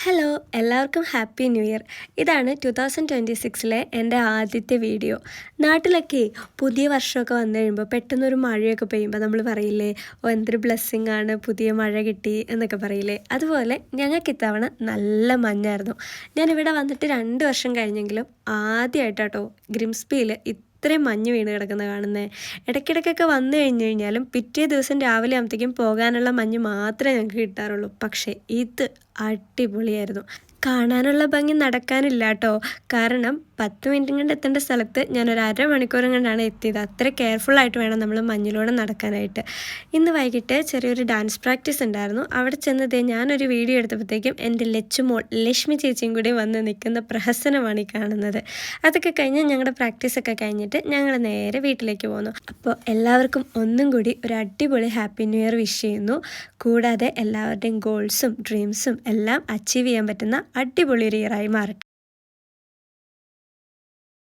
Hello എല്ലാവർക്കും happy new year. ഇതാണ് 2026 എൻ്റെ ആദ്യത്തെ വീഡിയോ. നാട്ടിലൊക്കെ പുതിയ വർഷമൊക്കെ വന്നു കഴിയുമ്പോൾ പെട്ടെന്നൊരു മഴയൊക്കെ പെയ്യുമ്പോൾ നമ്മൾ പറയില്ലേ, ഓ എന്തൊരു ബ്ലെസ്സിങ് ആണ്, പുതിയ മഴ കിട്ടി എന്നൊക്കെ പറയില്ലേ. അതുപോലെ ഞങ്ങൾക്ക് ഇത്തവണ നല്ല മഞ്ഞായിരുന്നു. ഞാനിവിടെ വന്നിട്ട് 2 വർഷം കഴിഞ്ഞെങ്കിലും ആദ്യമായിട്ടാട്ടോ ഗ്രിംസ്ബിയിൽ ഇത്രയും മഞ്ഞ് വീണ് കിടക്കുന്നത് കാണുന്നത്. ഇടയ്ക്കിടയ്ക്കൊക്കെ വന്നു കഴിഞ്ഞ് കഴിഞ്ഞാലും പിറ്റേ ദിവസം രാവിലെ ആകുമ്പോഴത്തേക്കും പോകാനുള്ള മഞ്ഞ് മാത്രമേ ഞങ്ങൾക്ക് കിട്ടാറുള്ളൂ. പക്ഷേ ഇത് അടിപൊളിയായിരുന്നു. കാണാനുള്ള ഭംഗി നടക്കാനില്ല കേട്ടോ. കാരണം 10 മിനിറ്റും കൊണ്ട് എത്തേണ്ട സ്ഥലത്ത് ഞാനൊരു അരമണിക്കൂറും കൊണ്ടാണ് എത്തിയത്. അത്ര കെയർഫുള്ളായിട്ട് വേണം നമ്മൾ മഞ്ഞിലൂടെ നടക്കാനായിട്ട്. ഇന്ന് വൈകിട്ട് ചെറിയൊരു ഡാൻസ് പ്രാക്ടീസ് ഉണ്ടായിരുന്നു. അവിടെ ചെന്നതേ ഞാനൊരു വീഡിയോ എടുത്തപ്പോഴത്തേക്കും എൻ്റെ ലച്ചുമോൾ ലക്ഷ്മി ചേച്ചിയും കൂടി വന്ന് നിൽക്കുന്ന പ്രഹസനമാണ് ഈ കാണുന്നത്. അതൊക്കെ കഴിഞ്ഞ് ഞങ്ങളുടെ പ്രാക്ടീസൊക്കെ കഴിഞ്ഞിട്ട് ഞങ്ങൾ നേരെ വീട്ടിലേക്ക് പോന്നു. അപ്പോൾ എല്ലാവർക്കും ഒന്നും കൂടി ഒരു അടിപൊളി ഹാപ്പി ന്യൂ ഇയർ വിഷ് ചെയ്യുന്നു. കൂടാതെ എല്ലാവരുടെയും ഗോൾസും ഡ്രീംസും എല്ലാം അച്ചീവ് ചെയ്യാൻ പറ്റുന്ന അടിപൊളി ഒരു ഇയറായി മാറട്ടെ.